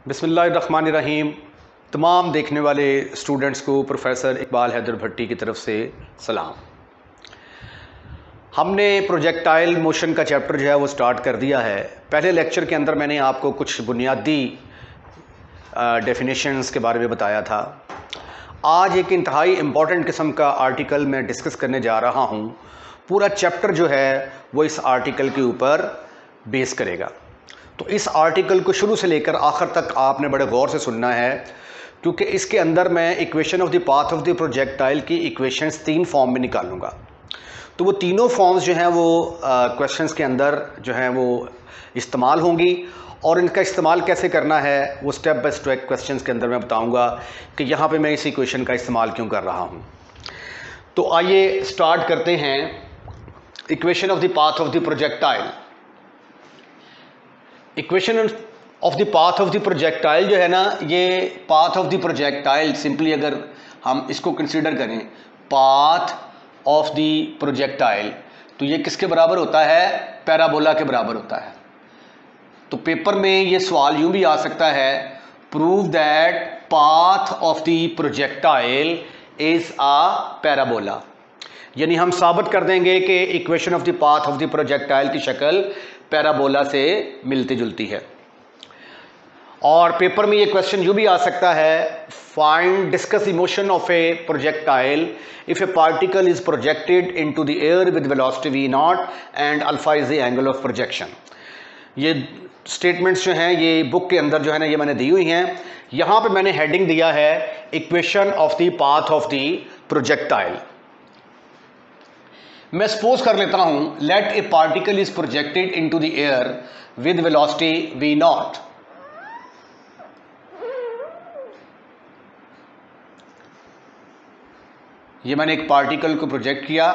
बिस्मिल्लाहिर्रहमानिर्रहीम। तमाम देखने वाले स्टूडेंट्स को प्रोफेसर इकबाल हैदर भट्टी की तरफ से सलाम। हमने प्रोजेक्टाइल मोशन का चैप्टर जो है वो स्टार्ट कर दिया है। पहले लेक्चर के अंदर मैंने आपको कुछ बुनियादी डेफिनेशंस के बारे में बताया था। आज एक इंतहाई इम्पॉर्टेंट किस्म का आर्टिकल मैं डिस्कस करने जा रहा हूँ। पूरा चैप्टर जो है वो इस आर्टिकल के ऊपर बेस करेगा। तो इस आर्टिकल को शुरू से लेकर आखिर तक आपने बड़े गौर से सुनना है, क्योंकि इसके अंदर मैं equation of the path of the projectile की इक्वेशंस 3 फॉर्म में निकालूंगा। तो वो तीनों फॉर्म्स जो हैं वो क्वेश्चंस के अंदर जो हैं वो इस्तेमाल होंगी, और इनका इस्तेमाल कैसे करना है वो स्टेप बाय स्टेप क्वेश्चंस के अंदर मैं बताऊंगा कि यहाँ पे मैं इस इक्वेशन का इस्तेमाल क्यों कर रहा हूँ। तो आइए स्टार्ट करते हैं। Equation of the path of the projectile. Equation of the path of the projectile जो है ना, ये path of the projectile simply अगर हम इसको कंसीडर करें पाथ ऑफ द प्रोजेक्टाइल, तो ये किसके बराबर होता है? पैराबोला के बराबर होता है। तो पेपर में ये सवाल यूं भी आ सकता है, prove that path of the projectile is a parabola. यानी हम साबित कर देंगे कि equation of the path of the projectile की शक्ल पैराबोला से मिलती जुलती है। और पेपर में ये क्वेश्चन यूं भी आ सकता है, find discuss emotion of A projectile if A particle is projected into the air with velocity v not and alpha is the angle of projection. ये स्टेटमेंट्स जो हैं ये बुक के अंदर जो है ना ये मैंने दी हुई हैं। यहाँ पे मैंने हेडिंग दिया है equation of the path of the projectile. मैं सपोज कर लेता हूं, let a particle is projected into the air with velocity v naught. ये मैंने एक पार्टिकल को प्रोजेक्ट किया।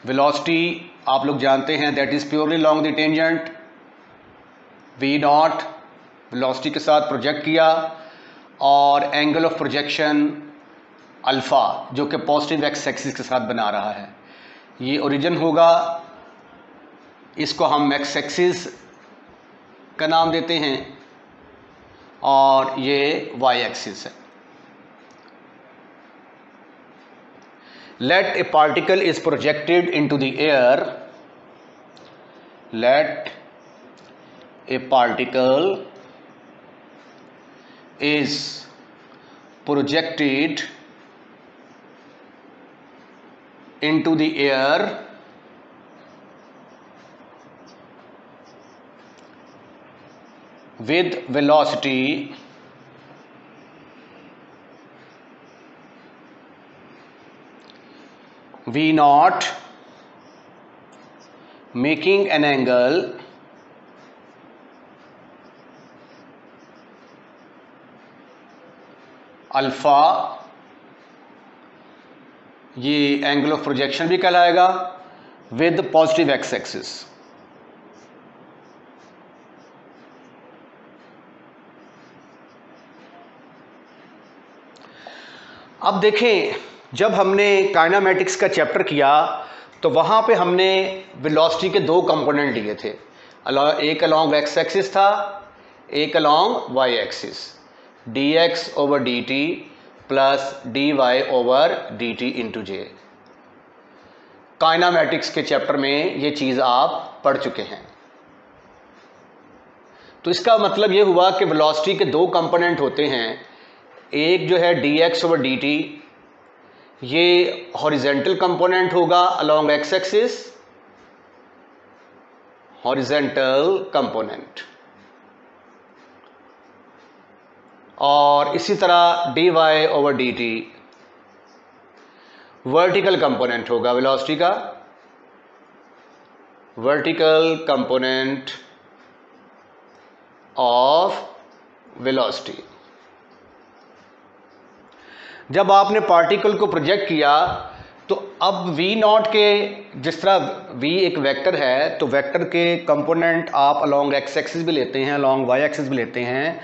वेलोसिटी आप लोग जानते हैं that is purely long the tangent. v not velocity के साथ प्रोजेक्ट किया, और एंगल ऑफ प्रोजेक्शन अल्फ़ा जो कि पॉजिटिव एक्स एक्सिस के साथ बना रहा है। ये ओरिजिन होगा, इसको हम एक्स एक्सिस का नाम देते हैं, और ये वाई एक्सिस है। Let a particle is projected into the air, let a particle is projected into the air with velocity v naught, making an angle alpha। ये एंगल ऑफ प्रोजेक्शन भी कहलाएगा, विद पॉजिटिव एक्स एक्सिस। अब देखें, जब हमने kinematics का chapter किया तो वहां पे हमने वेलोसिटी के 2 कंपोनेंट लिए थे। एक अलॉन्ग एक्स एक्सिस था, एक along Y axis. dx over dt plus dy over dt into J. Kinematics के चैप्टर में ये चीज़ आप पढ़ चुके हैं। तो इसका मतलब ये हुआ कि वेलोसिटी के 2 कंपोनेंट होते हैं। एक जो है dx ओवर dt, ये हॉरिजेंटल कंपोनेंट होगा along x axis, horizontal component, और इसी तरह dy over dt vertical component होगा वेलोसिटी का, वर्टिकल कंपोनेंट ऑफ वेलोसिटी। जब आपने पार्टिकल को प्रोजेक्ट किया तो अब v नॉट के, जिस तरह v एक वेक्टर है तो वेक्टर के कंपोनेंट आप अलॉन्ग एक्स एक्सिस भी लेते हैं, अलॉन्ग वाई एक्सिस भी लेते हैं।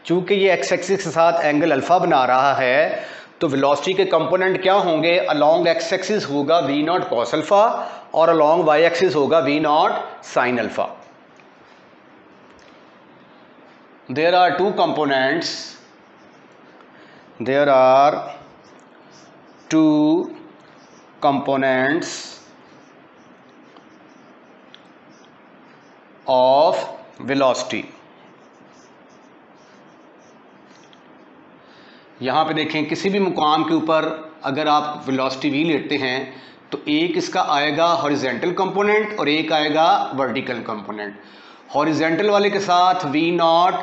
चूँकि ये एक्स एक्सिस के साथ एंगल अल्फ़ा बना रहा है, तो वेलोसिटी के कंपोनेंट क्या होंगे? अलॉन्ग एक्स एक्सिस होगा v नॉट कॉस अल्फ़ा, और अलॉन्ग वाई एक्सिस होगा v naught sine alpha. there are two components, there are two components of velocity। यहाँ पे देखें, किसी भी मुकाम के ऊपर अगर आप वेलोसिटी v लेते हैं तो एक इसका आएगा हॉरिजेंटल कंपोनेंट और एक आएगा वर्टिकल कंपोनेंट। हॉरिजेंटल वाले के साथ v naught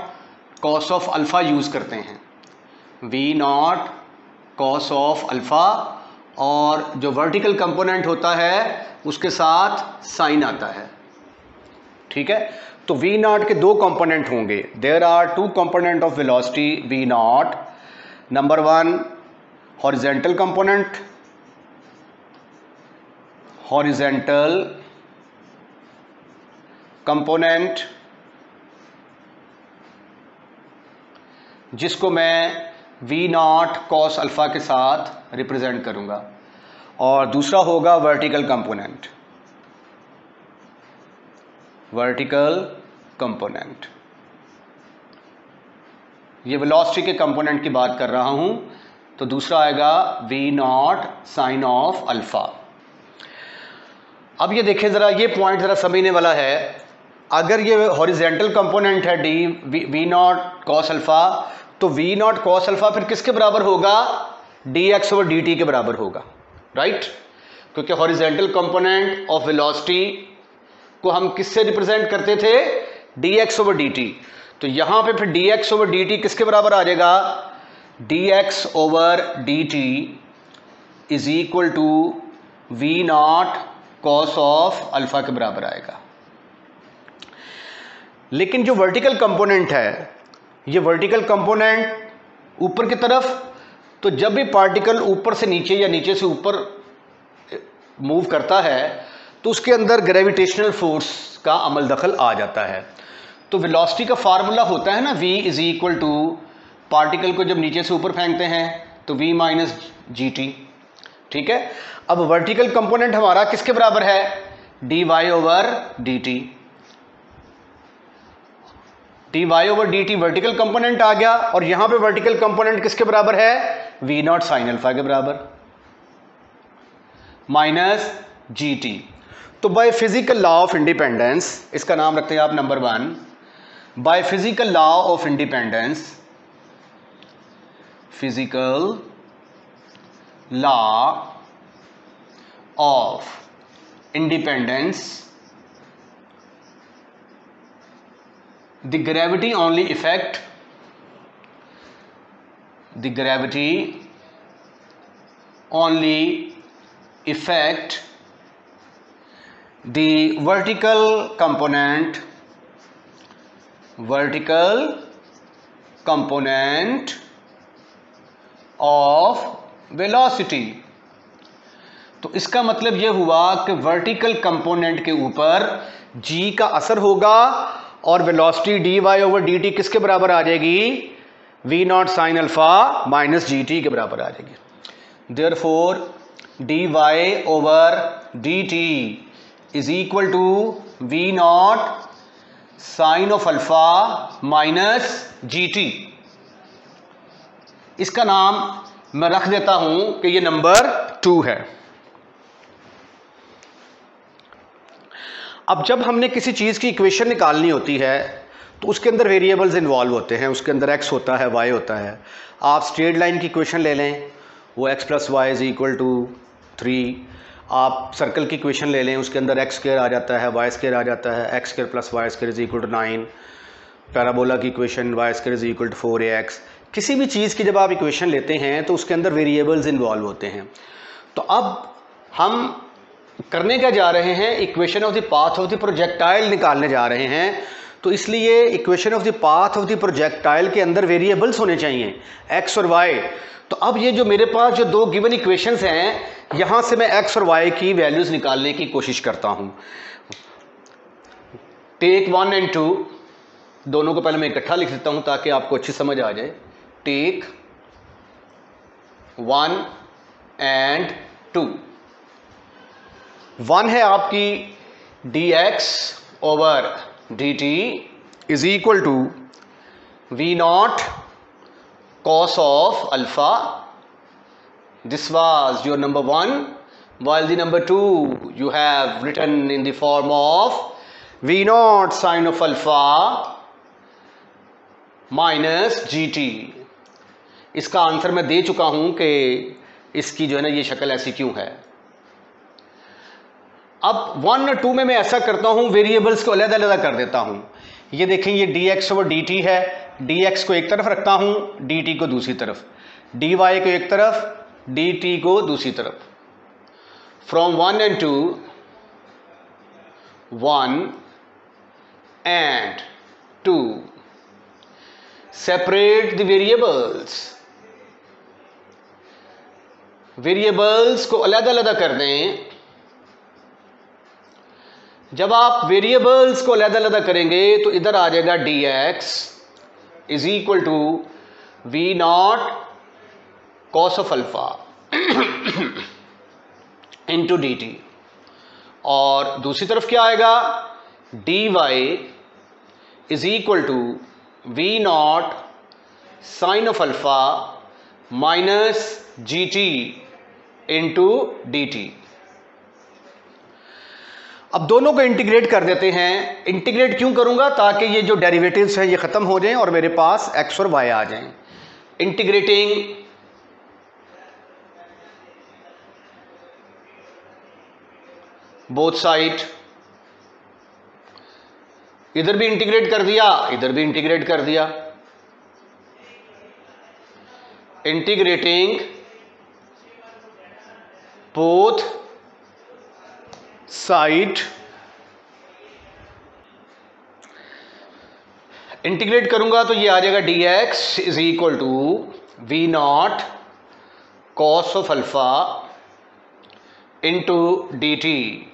cos of alpha use करते हैं, v naught cos of alpha, और जो वर्टिकल कंपोनेंट होता है उसके साथ साइन आता है। ठीक है, तो v नॉट के दो कंपोनेंट होंगे। There are two component of velocity v naught. Number one horizontal component, horizontal component जिसको मैं v नॉट कॉस अल्फा के साथ रिप्रेजेंट करूंगा, और दूसरा होगा वर्टिकल कंपोनेंट, वर्टिकल कंपोनेंट। ये वेलोसिटी के कंपोनेंट की बात कर रहा हूं, तो दूसरा आएगा v naught sine of alpha. अब ये देखें ज़रा, ये पॉइंट ज़रा समझने वाला है। अगर ये हॉरिजेंटल कंपोनेंट है v नॉट कॉस अल्फा, तो v नॉट कॉस अल्फा फिर किसके बराबर होगा? dx ओवर dt के बराबर होगा, राइट? क्योंकि हॉरिजेंटल कंपोनेंट ऑफ वेलोसिटी को हम किससे रिप्रेजेंट करते थे? dx over dt। तो यहां पे फिर dx ओवर dt किसके बराबर आ जाएगा? dx over dt is equal to v naught cos of alpha के बराबर आएगा। लेकिन जो वर्टिकल कंपोनेंट है, ये वर्टिकल कंपोनेंट ऊपर की तरफ, तो जब भी पार्टिकल ऊपर से नीचे या नीचे से ऊपर मूव करता है तो उसके अंदर ग्रेविटेशनल फोर्स का अमल दखल आ जाता है। तो वेलोसिटी का फार्मूला होता है ना, v is equal to, particle को जब नीचे से ऊपर फेंकते हैं तो v माइनस जी टी। ठीक है, अब वर्टिकल कंपोनेंट हमारा किसके बराबर है? dy over dt। dy over dt vertical component आ गया, और यहां पे वर्टिकल कंपोनेंट किसके बराबर है? v नॉट साइन अल्फा के बराबर माइनस जी टी। तो by physical law of independence, इसका नाम रखते हैं आप number one, by physical law of independence, physical law of independence, the gravity only effect, the gravity only affect the vertical component, vertical component of velocity। तो इसका मतलब यह हुआ कि वर्टिकल कंपोनेंट के ऊपर g का असर होगा, और वेलोसिटी dy ओवर dt किसके बराबर आ जाएगी? v naught sine alpha minus g t के बराबर आ जाएगी। Therefore dy over dt is equal to v naught sine of alpha minus g t. इसका नाम मैं रख देता हूं कि ये नंबर 2 है। अब जब हमने किसी चीज़ की इक्वेशन निकालनी होती है तो उसके अंदर वेरिएबल्स इन्वॉल्व होते हैं, उसके अंदर x होता है, y होता है। आप स्ट्रेट लाइन की इक्वेशन ले लें, वो x plus y is equal to 3। आप सर्कल की इक्वेशन ले लें, उसके अंदर x स्क्वायर आ जाता है, y स्क्वायर आ जाता है, x square plus Y square is equal to 9। Parabola की equation y square is equal to 4ax। किसी भी चीज़ की जब आप इक्वेशन लेते हैं तो उसके अंदर वेरिएबल्स इन्वॉल्व होते हैं। तो अब हम करने क्या जा रहे हैं? Equation of the path of the projectile निकालने जा रहे हैं। तो इसलिए equation of the path of the projectile के अंदर वेरिएबल्स होने चाहिए, x और y। तो अब ये जो मेरे पास जो दो गिवन इक्वेशंस हैं, यहां से मैं x और y की वैल्यूज निकालने की कोशिश करता हूं। टेक 1 एंड 2, दोनों को पहले मैं इकट्ठा लिख देता हूं ताकि आपको अच्छी समझ आ जाए। Take 1 and 2। 1 है आपकी dx over dt is equal to V naught cos of alpha. This was your number 1, while the number 2 you have written in the form of V naught sin of alpha minus GT. इसका answer मैं दे चुका हूं कि इसकी जो है ना ये शक्ल ऐसी क्यों है। अब 1 और 2 में मैं ऐसा करता हूं, वेरिएबल्स को अलग अलग कर देता हूं। ये देखें, ये dx और dt है, dx को एक तरफ रखता हूं, dt को दूसरी तरफ, dy को एक तरफ, dt को दूसरी तरफ। From 1 and 2, 1 and 2, separate the variables. Variables को अलग अलग कर दें। जब आप वेरिएबल्स को अलग अलग करेंगे तो इधर आ जाएगा dx is equal to v naught cos of alpha into d t, और दूसरी तरफ क्या आएगा, dy is equal to v naught sine of alpha minus g t into d t. अब दोनों को इंटीग्रेट कर देते हैं। इंटीग्रेट क्यों करूंगा, ताकि ये जो डेरिवेटिव्स हैं ये खत्म हो जाएं और मेरे पास x और y आ जाएं। इंटीग्रेटिंग बोथ साइड, इधर भी इंटीग्रेट कर दिया, इधर भी इंटीग्रेट कर दिया। इंटीग्रेटिंग बोथ साइड, इंटीग्रेट करूंगा तो ये आ जाएगा dx is equal to v naught cos of alpha into d t.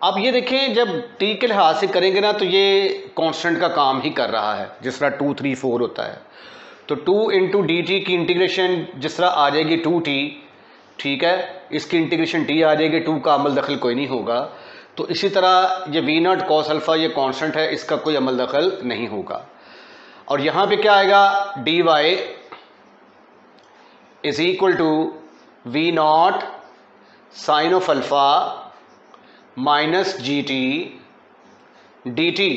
अब ये देखें, जब t के लिहाज से करेंगे ना तो ये कांस्टेंट का काम ही कर रहा है, जिस तरह 2, 3, 4 होता है। तो 2 इंटू डी टी की इंटीग्रेशन जिस तरह आ जाएगी 2t, ठीक है, इसकी इंटीग्रेशन t आ जाएगी, 2 का अमल दखल कोई नहीं होगा। तो इसी तरह ये वी नॉट कॉस अल्फा ये कांस्टेंट है, इसका कोई अमल दखल नहीं होगा। और यहाँ पे क्या आएगा, dy is equal to v naught sine of alpha minus g t d t.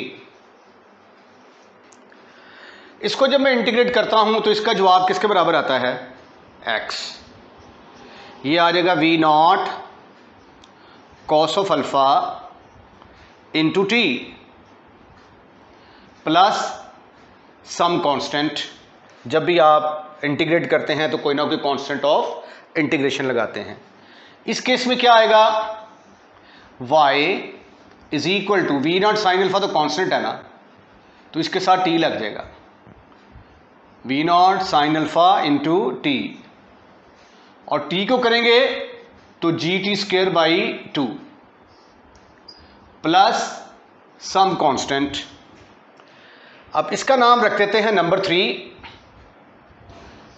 इसको जब मैं इंटीग्रेट करता हूं तो इसका जवाब किसके बराबर आता है, x। ये आ जाएगा v naught cos of alpha into t plus some constant. जब भी आप इंटीग्रेट करते हैं तो कोई ना कोई कांस्टेंट ऑफ इंटीग्रेशन लगाते हैं। इस केस में क्या आएगा, y is equal to v naught sine alpha तो कांस्टेंट है ना, तो इसके साथ t लग जाएगा, v naught sine alpha into t, और t को करेंगे तो g t square by 2 plus some constant. अब इसका नाम रख देते हैं नंबर 3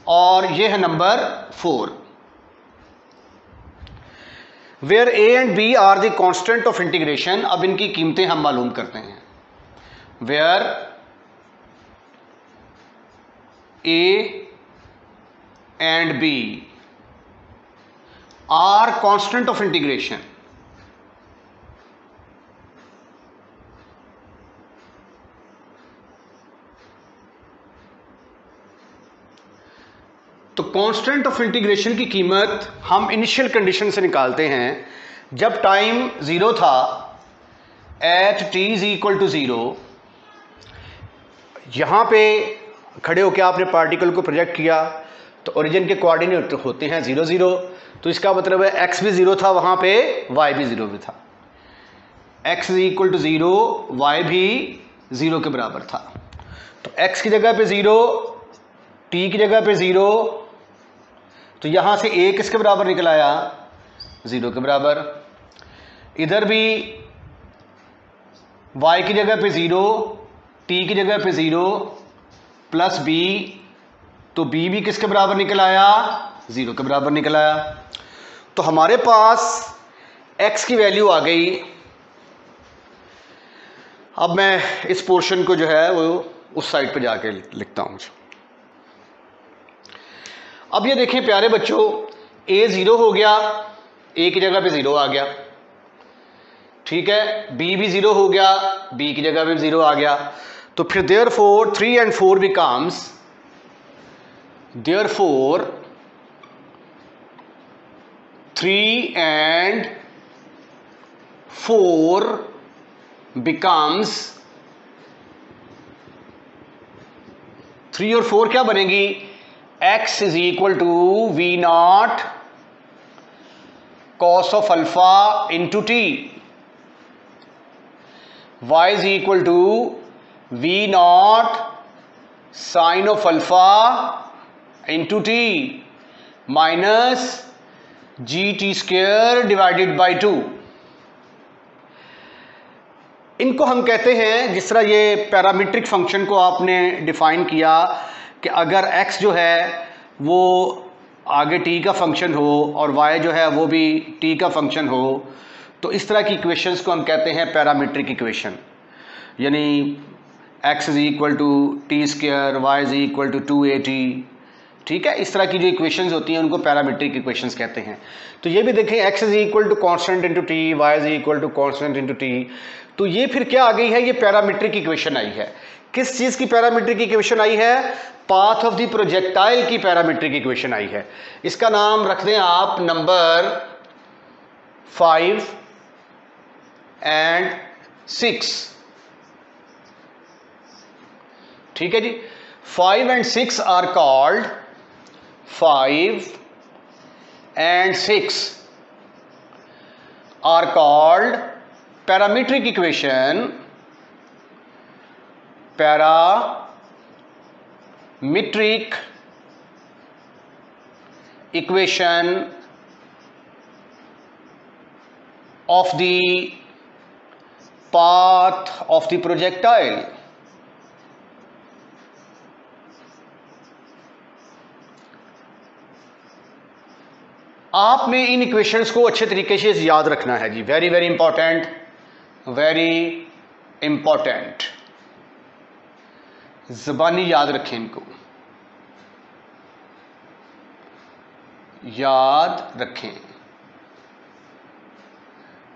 और ये है number 4। Where a and b are the constant of integration. अब इनकी कीमतें हम मालूम करते हैं। Where a and b are constant of integration, तो कांस्टेंट ऑफ इंटीग्रेशन की कीमत हम इनिशियल कंडीशन से निकालते हैं। जब टाइम 0 था, at t is equal to 0, यहां पे खड़े होकर आपने पार्टिकल को प्रोजेक्ट किया तो ओरिजिन के कोऑर्डिनेट होते हैं 0, 0, तो इसका मतलब है x भी 0 था वहां पे, y भी 0 भी था। x is equal to 0, y भी 0 के बराबर था। तो x की जगह पे 0, t की जगह पे 0, तो यहां से a किसके बराबर निकल आया, 0 के बराबर। इधर भी y की जगह पे 0, t की जगह पे 0 प्लस b, तो b भी किसके बराबर निकल आया, 0 के बराबर निकल आया। तो हमारे पास x की वैल्यू आ गई। अब मैं इस पोर्शन को जो है वो उस साइड पे जाके लिखता हूँ। अब ये देखें प्यारे बच्चों, a 0 हो गया, a की जगह पे 0 आ गया, ठीक है, b भी 0 हो गया, b की जगह पे 0 आ गया। तो फिर therefore 3 and 4 becomes, therefore 3 and 4 becomes, 3 और 4 क्या बनेगी, x is equal to v naught cos of alpha into t, y is equal to v naught sin of alpha into t minus gt square divided by 2। इनको हम कहते हैं, जिस तरह ये पैरामीट्रिक फंक्शन को आपने डिफाइन किया कि अगर x जो है वो आगे t का फंक्शन हो और y जो है वो भी t का फंक्शन हो, तो इस तरह की इक्वेशंस को हम कहते हैं पैरामीट्रिक इक्वेशन। यानी x is equal to t square, y is equal to 2at, ठीक है, इस तरह की जो इक्वेशंस होती हैं उनको पैरामीट्रिक इक्वेशंस कहते हैं। तो ये भी देखें, x is equal to constant into t, y is equal to constant into t, तो ये फिर क्या आ गई है, ये पैरामीट्रिक इक्वेशन आई है। किस चीज की पैरामीट्रिक इक्वेशन आई है, पाथ ऑफ द प्रोजेक्टाइल की पैरामीट्रिक इक्वेशन आई है। इसका नाम रख दें आप नंबर 5 and 6, ठीक है जी। 5 and 6 are called, 5 and 6 are called parametric equation, parametric equation of the path of the projectile। आपने इन इक्वेशंस को अच्छे तरीके से याद रखना है जी, very very important, very important, ज़बानी याद रखें, इनको याद रखें,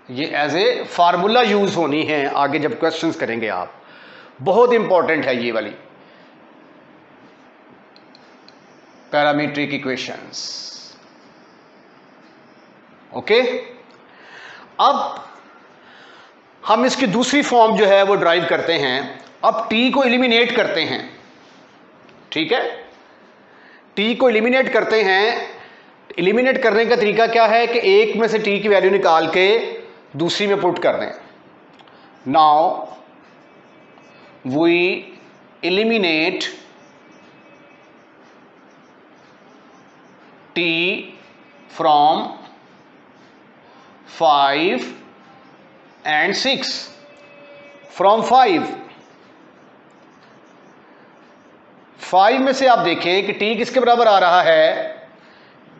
ये एज ए फार्मूला यूज होनी है आगे जब क्वेश्चंस करेंगे आप। बहुत इंपॉर्टेंट है ये वाली पैरामीट्रिक इक्वेशंस, ओके। अब हम इसकी दूसरी फॉर्म जो है वो ड्राइव करते हैं। अब टी को एलिमिनेट करते हैं, ठीक है, टी को एलिमिनेट करते हैं। एलिमिनेट करने का तरीका क्या है कि एक में से टी की वैल्यू निकाल के दूसरी में पुट कर दें। Now we eliminate t from 5 and 6, from 5 में से आप देखें कि t किसके बराबर आ रहा है,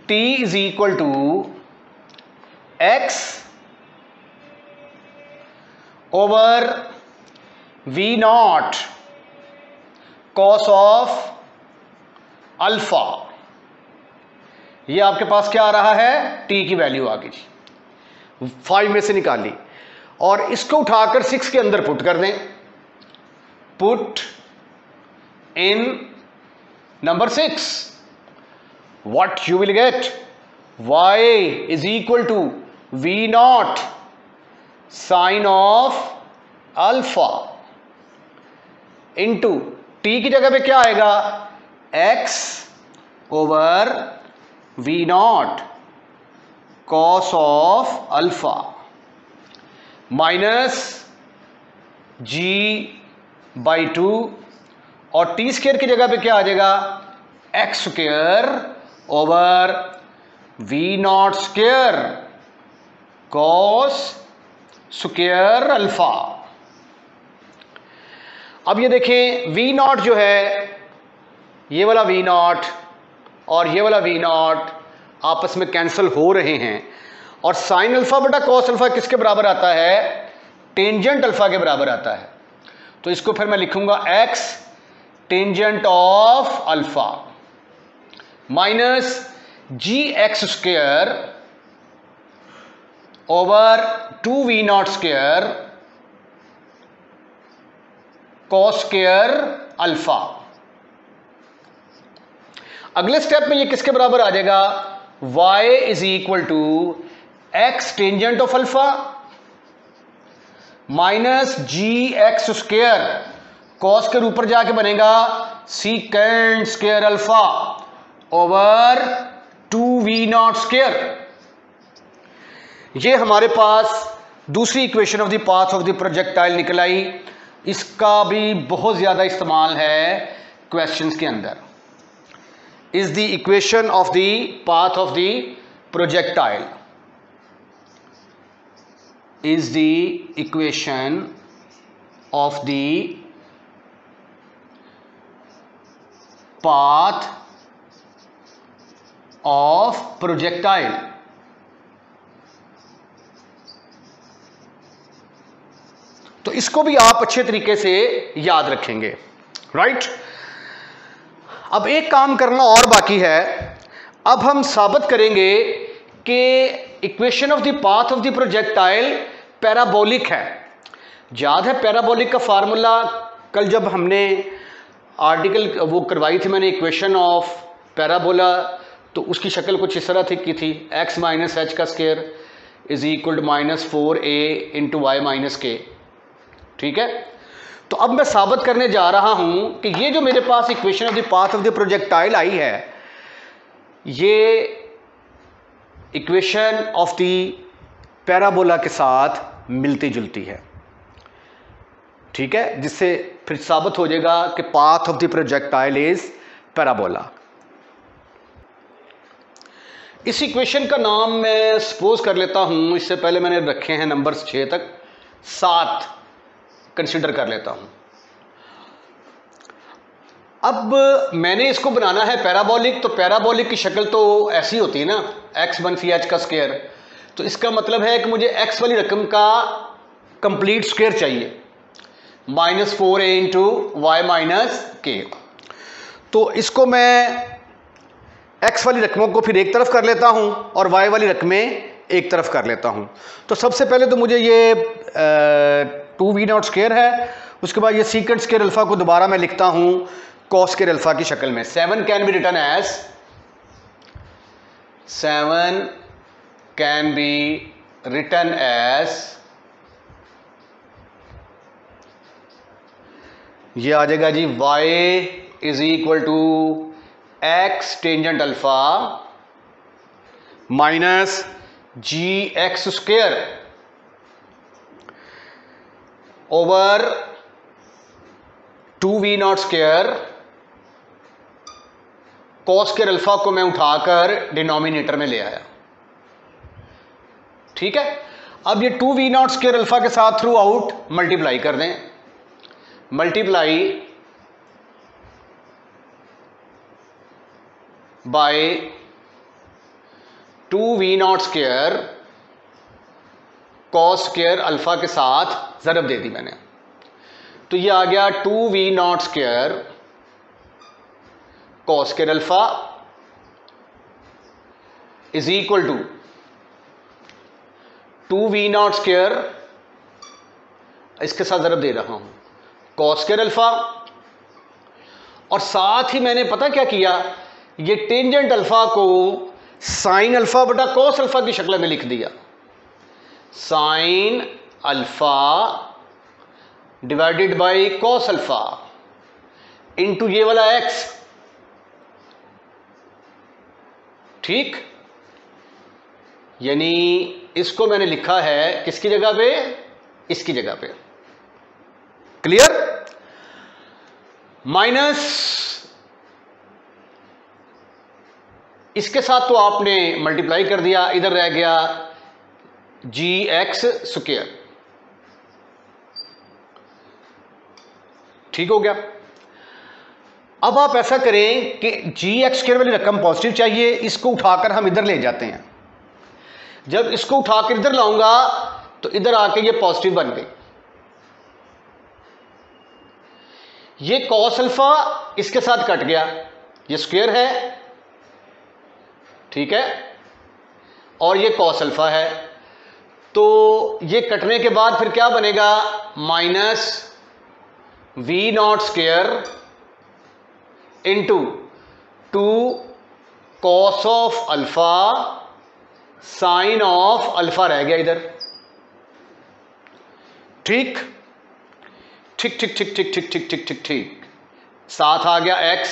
t is equal to x over v naught cos of alpha. ये आपके पास क्या आ रहा है, t की वैल्यू आ गई जी, 5 में से निकाल ली और इसको उठाकर 6 के अंदर पुट कर दें। Put in number 6, what you will get, y is equal to v naught sine of alpha into t की जगह पे क्या आएगा, x over v naught cos of alpha minus g by 2 और टी स्क्वायर की जगह पे क्या आ जाएगा, x square over v naught square cos square alpha. अब ये देखें वी नॉट जो है, ये वाला वी नॉट और ये वाला वी नॉट आपस में कैंसिल हो रहे हैं और साइन अल्फा बटा कॉस अल्फा किसके बराबर आता है, टेंजेंट अल्फा के बराबर आता है। तो इसको फिर मैं लिखूंगा x tangent of alpha minus g x square over 2v0 square cos square alpha. अगले स्टेप में ये किसके बराबर आ जाएगा, y is equal to x tangent of alpha minus g x square, cos के ऊपर जाके बनेगा secant square alpha over 2v0 square. ये हमारे पास दूसरी equation of the path of the projectile निकल आई। इसका भी बहुत ज्यादा इस्तेमाल है क्वेश्चंस के अंदर। Is the equation of the path of the projectile, is the equation of the path of projectile। तो इसको भी आप अच्छे तरीके से याद रखेंगे, राइट। अब एक काम करना और बाकी है। अब हम साबित करेंगे कि equation of the path of the projectile parabolic है। याद है पैराबोलिक का फार्मूला, कल जब हमने आर्टिकल वो करवाई थी मैंने इक्वेशन ऑफ पैराबोला, तो उसकी शक्ल कुछ इस तरह की थी, x माइनस एच का square is equal to -4a into Y minus k. ठीक है, तो अब मैं साबित करने जा रहा हूं कि ये जो मेरे पास equation of the path of the projectile आई है, ये इक्वेशन ऑफ द पैराबोला के साथ मिलती जुलती है। ठीक है, जिससे फिर साबित हो जाएगा कि path of the projectile is parabola. इस इक्वेशन का नाम मैं सपोज कर लेता हूं, इससे पहले मैंने रखे हैं नंबर्स 6 तक, 7 कंसिडर कर लेता हूं। अब मैंने इसको बनाना है पैराबोलिक, तो पैराबोलिक की शक्ल तो ऐसी होती है ना, x वन सी एच का स्क्वायर। तो इसका मतलब है कि मुझे x वाली रकम का कंप्लीट स्क्वायर चाहिए, -4a इंटू वाई माइनस के। तो इसको मैं x वाली रकमों को फिर एक तरफ कर लेता हूं और y वाली रकमें एक तरफ कर लेता हूं। तो सबसे पहले तो मुझे ये 2v0 स्क्वायर है, उसके बाद ये सीकेंड स्क्वायर अल्फा को दोबारा मैं लिखता हूं कॉस स्क्वायर अल्फा की शक्ल में। 7 can be written as 7 can be written as, ये आ जाएगा जी y is equal to x tangent alpha minus g x square over 2v0 square, cos square alpha को मैं उठाकर डिनोमिनेटर में ले आया। ठीक है, अब ये 2v0 स्क्वेयर अल्फा के साथ थ्रू आउट मल्टीप्लाई कर दें, multiply by 2v0 square cos square alpha के साथ ज़रब दे दी मैंने। तो ये आ गया 2v0 square cos square alpha is equal to 2v0 square, इसके साथ ज़रब दे रहा हूं कॉस स्क्वेयर अल्फा, और साथ ही मैंने पता क्या किया, ये टेंजेंट अल्फा को साइन अल्फा बटा कॉस अल्फा की शक्ल में लिख दिया। Sine alpha divided by cos alpha into ये वाला x। ठीक, यानी इसको मैंने लिखा है किसकी जगह पे, इसकी जगह पे। क्लियर, माइनस इसके साथ तो आपने मल्टीप्लाई कर दिया, इधर रह गया जी एक्स स्क्वायर। ठीक हो गया। अब आप ऐसा करें कि जी एक्स स्क्वायर वाली रकम पॉजिटिव चाहिए, इसको उठाकर हम इधर ले जाते हैं। जब इसको उठाकर इधर लाऊंगा तो इधर आके ये पॉजिटिव बन गई। ये कॉस अल्फा इसके साथ कट गया, ये स्क्वायर है, ठीक है, और ये कॉस अल्फा है। तो ये कटने के बाद फिर क्या बनेगा, minus v naught square into 2 cos of alpha sine of alpha रह गया इधर। ठीक ठीक ठीक ठीक ठीक ठीक ठीक ठीक ठीक ठीक साथ आ गया x,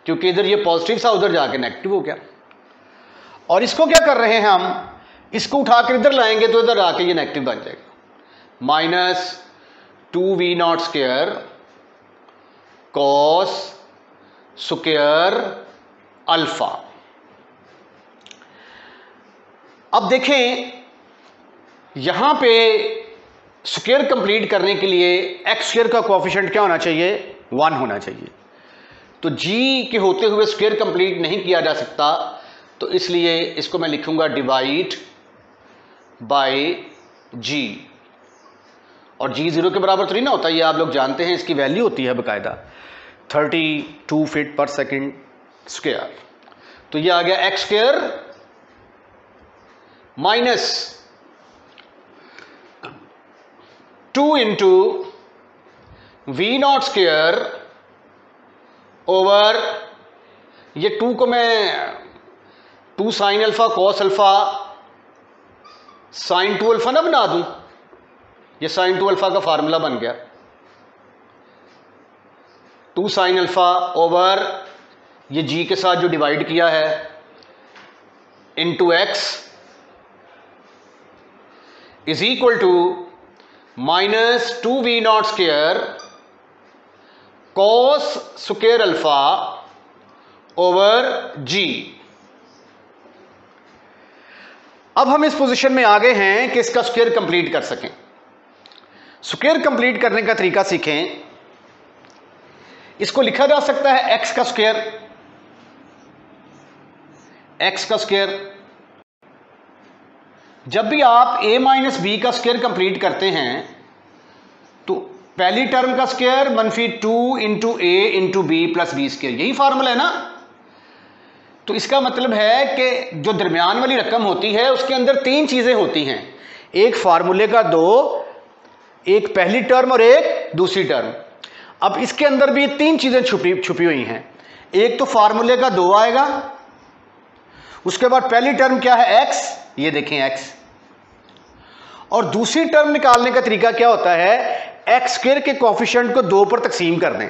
क्योंकि इधर ये पॉजिटिव था उधर जाके नेगेटिव हो गया। और इसको क्या कर रहे हैं हम, इसको उठाकर इधर लाएंगे तो इधर आके ये नेगेटिव बन जाएगा। Minus 2v naught square cos square alpha. अब देखें यहां पे स्क्वायर कंप्लीट करने के लिए एक्स स्क्वायर का कोएफिशिएंट क्या होना चाहिए, 1 होना चाहिए। तो जी के होते हुए स्क्वायर कंप्लीट नहीं किया जा सकता, तो इसलिए इसको मैं लिखूंगा डिवाइड बाय जी। और जी 0 के बराबर तो नहीं ना होता, ये आप लोग जानते हैं, इसकी वैल्यू होती है बाकायदा 32 फीट पर सेकेंड स्क्वायर। तो ये आ गया x square minus 2 into v naught square over, ये 2 को मैं 2 sine alpha cos alpha sine 2 alpha ना बना दूं, ये साइन 2 अल्फा का फार्मूला बन गया। 2 साइन अल्फा ओवर ये जी के साथ जो डिवाइड किया है into X is equal to minus 2v naught square cos square alpha over G. अब हम इस पोजीशन में आ गए हैं कि इसका स्क्वायर कंप्लीट कर सकें। स्क्वायर कंप्लीट करने का तरीका सीखें। इसको लिखा जा सकता है x का स्क्वायर, x का स्क्वायर। जब भी आप a माइनस बी का स्क्वायर कंप्लीट करते हैं तो पहली टर्म का स्क्वायर मनफी 2 into A into B plus B square, यही फार्मूला है ना। तो इसका मतलब है कि जो दरमियान वाली रकम होती है उसके अंदर 3 चीजें होती हैं, एक फार्मूले का 2, एक पहली टर्म और एक दूसरी टर्म। अब इसके अंदर भी 3 चीजें छुपी हुई हैं। एक तो फार्मूले का 2 आएगा, उसके बाद पहली टर्म क्या है x, ये देखें x, और दूसरी टर्म निकालने का तरीका क्या होता है, एक्स स्क्वायर के कोएफिशिएंट को 2 पर तकसीम कर दें।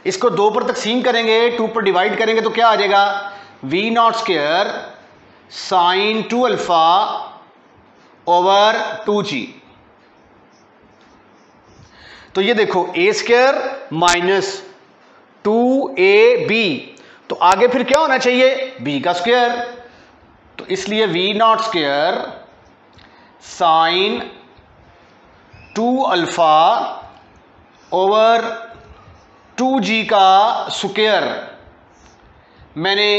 इसको 2 पर तकसीम करेंगे, 2 पर डिवाइड करेंगे तो क्या आ जाएगा, v naught square sine 2 alpha over 2g। तो ये देखो ए स्क्वायर माइनस 2ab, तो आगे फिर क्या होना चाहिए, b का स्क्वायर। तो इसलिए v naught square sine 2 alpha over 2g का स्क्वायर मैंने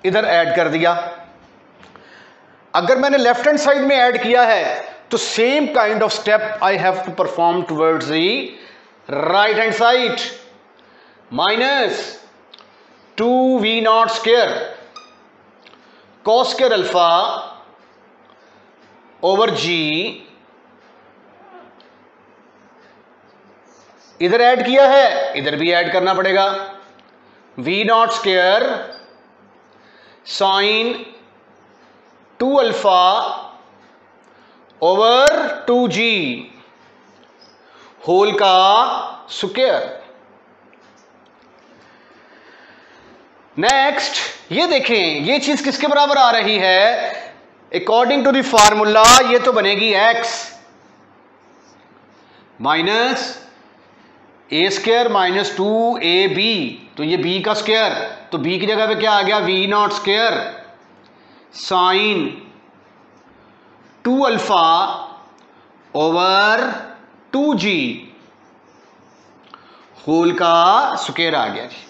इधर ऐड कर दिया। अगर मैंने लेफ्ट हैंड साइड में ऐड किया है तो same kind of step I have to perform towards the right hand side. Minus 2v naught square cos square alpha over g, इधर ऐड किया है इधर भी ऐड करना पड़ेगा, v naught square sine 2 alpha over 2g whole का square. Next ये देखें, ये चीज किसके बराबर आ रही है, अकॉर्डिंग टू द फार्मूला ये तो बनेगी x माइनस ए स्क्वायर माइनस 2ab, तो ये b का स्क्वायर, तो b की जगह पे क्या आ गया, v naught square sine 2 alpha over 2g whole का स्क्वायर आ गया जी।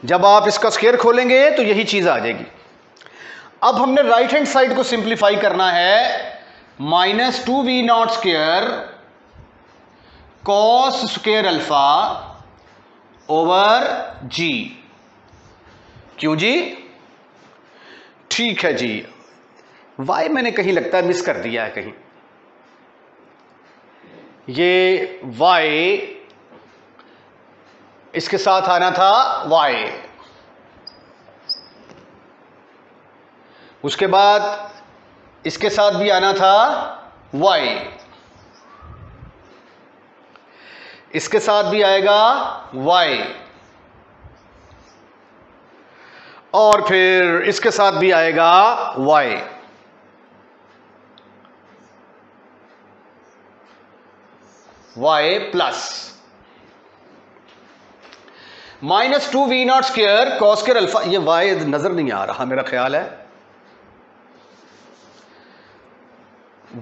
जब आप इसका स्क्वायर खोलेंगे तो यही चीज आ जाएगी। अब हमने राइट हैंड साइड को सिंप्लीफाई करना है, minus 2v naught square cos square alpha over G. क्यों जी? ठीक है जी। वाई मैंने कहीं लगता है मिस कर दिया है कहीं। ये वाई इसके साथ आना था वाई, उसके बाद इसके साथ भी आना था वाई, इसके साथ भी आएगा वाई, और फिर इसके साथ भी आएगा Y. Y plus -2v0 cos square alpha. ये वाई नजर नहीं आ रहा मेरा ख्याल है।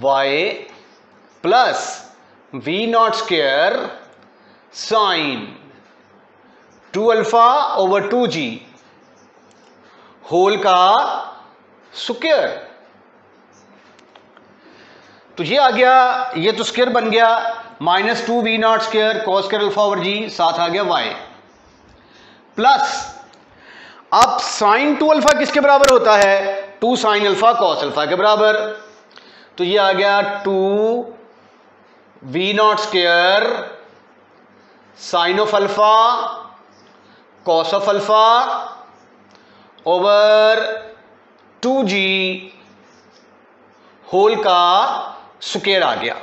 Y plus v0 sine 2α over 2g whole का स्क्वायर। तो ये आ गया, ये तो स्क्वायर बन गया, -2v0 cos square alpha over G, साथ आ गया y प्लस, अब साइन 2α किसके बराबर होता है? 2 साइन अल्फा कॉस अल्फा के बराबर। तो ये आ गया 2v0 sine of alpha cos of alpha over 2g whole का स्क्वायर आ गया।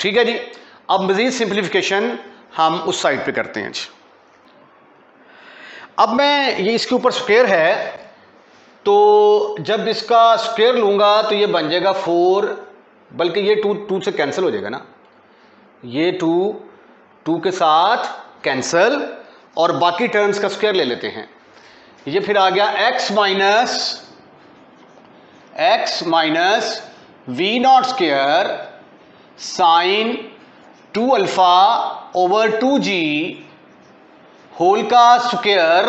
ठीक है जी। अब मजीद सिंप्लीफिकेशन हम उस साइड पे करते हैं जी। अब मैं ये इसके ऊपर स्क्वायर है, तो जब इसका स्क्वायर लूंगा तो ये बन जाएगा 4, बल्कि ये 2 से कैंसिल हो जाएगा ना, ये 2 के साथ कैंसिल, और बाकी टर्म्स का स्क्वायर ले लेते हैं। ये फिर आ गया x minus v0 sine 2α over 2g whole का स्क्वायर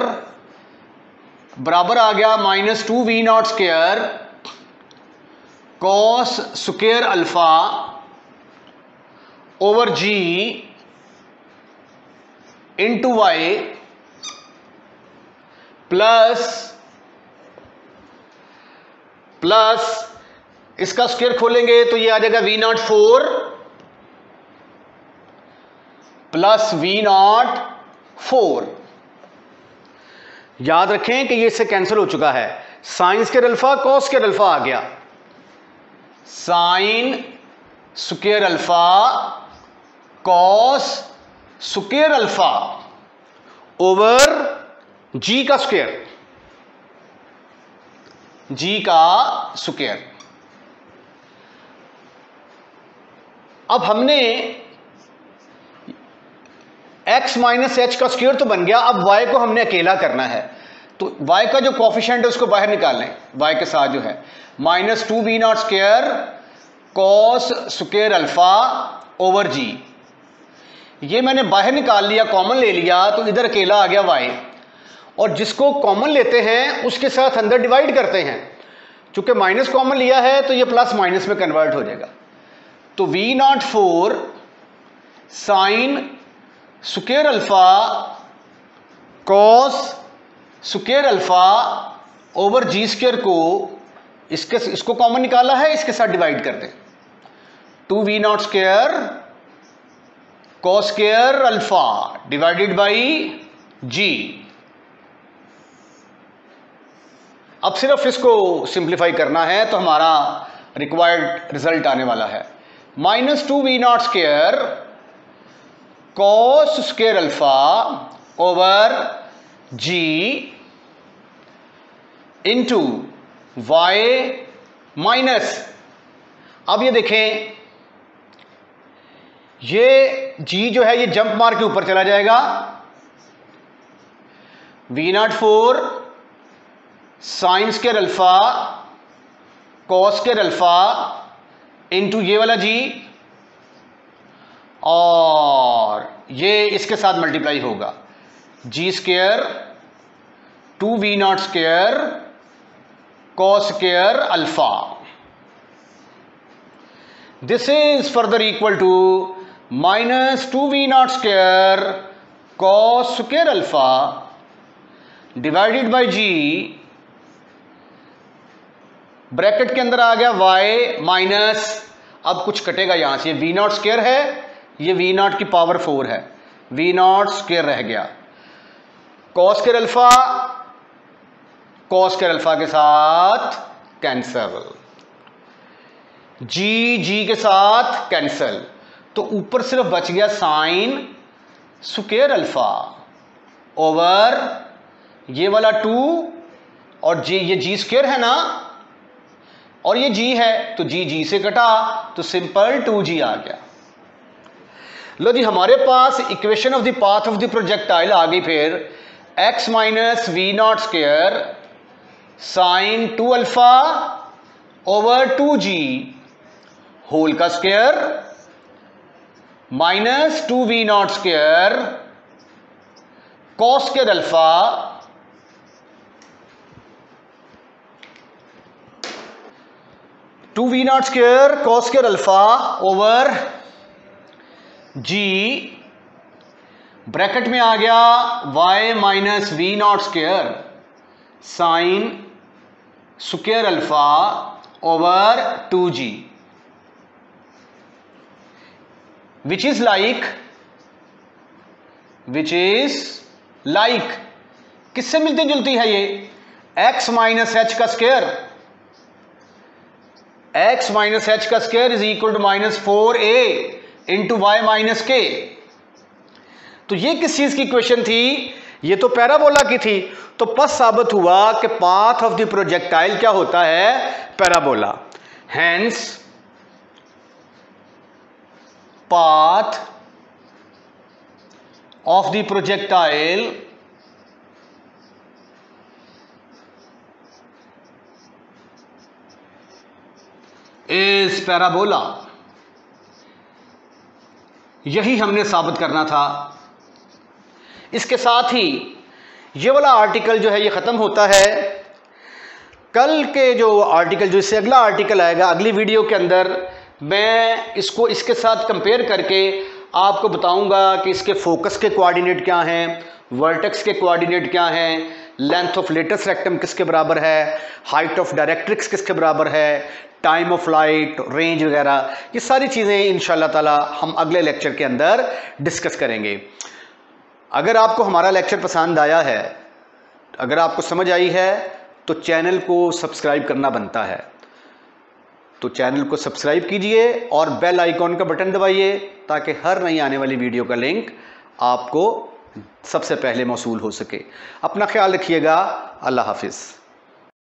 बराबर आ गया -2v0 cos square alpha over g into Y plus इसका स्क्वायर खोलेंगे तो ये आ जाएगा v04 प्लस v04। याद रखें कि ये इससे कैंसिल हो चुका है। Sine square alpha cos square alpha आ गया, sine square alpha cos square alpha over G का स्क्वायर, जी का स्क्वायर। अब हमने x माइनस एच का स्क्वायर तो बन गया, अब y को हमने अकेला करना है। तो y का जो कोफिशिएंट है उसको बाहर निकाल लें, y के साथ जो है -2v0 cos square alpha over G, ये मैंने बाहर निकाल लिया, कॉमन ले लिया, तो इधर अकेला आ गया y, और जिसको कॉमन लेते हैं उसके साथ अंदर डिवाइड करते हैं। चूंकि माइनस कॉमन लिया है तो ये प्लस माइनस में कन्वर्ट हो जाएगा। तो v04 sine square alpha cos square alpha over G square को इसको कॉमन निकाला है, इसके साथ डिवाइड कर दें। 2v0 cos square alpha divided by G. अब सिर्फ इसको सिंप्लीफाई करना है तो हमारा रिक्वायर्ड रिजल्ट आने वाला है -2v0 cos square alpha over G into Y minus, अब ये देखें, ये जी जो है ये जंप मार के ऊपर चला जाएगा, v04 sine square alpha cos square alpha into ये वाला जी, और ये इसके साथ मल्टीप्लाई होगा, G square 2v0 cos square alpha. This is further equal to minus 2v0² cos square alpha divided by G, bracket के अंदर आ गया y माइनस, अब कुछ कटेगा यहां से, ये v0² है, ये v0 की पावर 4 है, v0² रह गया, कॉस स्क्वायर अल्फा के साथ कैंसल, जी के साथ कैंसल, तो ऊपर सिर्फ बच गया साइन स्क्वायर अल्फा ओवर ये वाला 2 और जी, ये जी स्क्वायर है ना और ये जी है, तो जी से कटा तो सिंपल 2g आ गया। लो जी, हमारे पास equation of the path of the projectile आ गई फिर x minus v0² sine 2 alpha over 2g whole का square minus 2v0² cos square alpha cos square alpha over G, bracket में आ गया y minus v0² sine square alpha over 2g which is like किससे मिलती जुलती है ये, x minus h का स्क्वायर, x माइनस h का square is equal to minus 4a into Y minus के। तो ये किस चीज की इक्वेशन थी, ये तो पैराबोला की थी, तो बस साबित हुआ कि पाथ ऑफ द प्रोजेक्टाइल क्या होता है, parabola. Hence path of the projectile is parabola। यही हमने साबित करना था। इसके साथ ही ये वाला आर्टिकल जो है ये खत्म होता है। कल के जो आर्टिकल, जो इससे अगला आर्टिकल आएगा अगली वीडियो के अंदर, मैं इसको इसके साथ कंपेयर करके आपको बताऊंगा कि इसके फोकस के कोऑर्डिनेट क्या हैं, वर्टेक्स के कोऑर्डिनेट क्या हैं, लेंथ ऑफ लेटेस्ट रेक्टम किसके बराबर है, हाइट ऑफ डायरेक्ट्रिक्स किसके बराबर है, टाइम ऑफ लाइट, रेंज वगैरह, ये सारी चीज़ें इंशाल्लाह ताला हम अगले लेक्चर के अंदर डिस्कस करेंगे। अगर आपको हमारा लेक्चर पसंद आया है, अगर आपको समझ आई है, तो चैनल को सब्सक्राइब करना बनता है। तो चैनल को सब्सक्राइब कीजिए और बेल आइकॉन का बटन दबाइए ताकि हर नई आने वाली वीडियो का लिंक आपको सबसे पहले मौसूल हो सके। अपना ख्याल रखिएगा। अल्लाह हाफिज़।